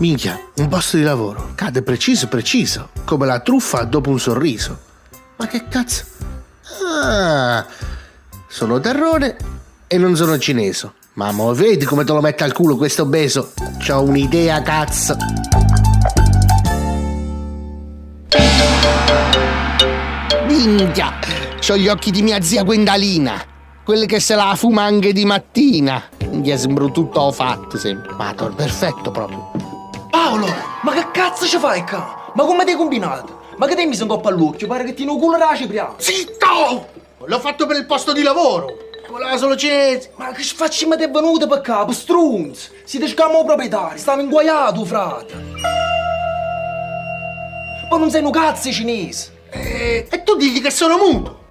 Minchia, un posto di lavoro. Cade preciso, come la truffa dopo un sorriso. Ma che cazzo? Ah, sono terrone e non sono cinese. Ma mo vedi come te lo mette al culo questo beso? C'ho un'idea, cazzo. Minchia, c'ho gli occhi di mia zia Gwendalina, quelle che se la fuma anche di mattina. Minchia, sembro tutto fatto, sempre. Ma perfetto proprio. Paolo, ma che cazzo ci fai qua? Ma come ti hai combinato? Ma che te mi sono coppa all'occhio? Pare che ti inocula la cipriana. Zitto! L'ho fatto per il posto di lavoro. Voleva solo cinese. Ma che facci mi è venuto per capo, strunz? Siete scamo proprietari, stavo inguaiato, frate. Poi non sei un cazzo cinese. E tu digli che sono muto.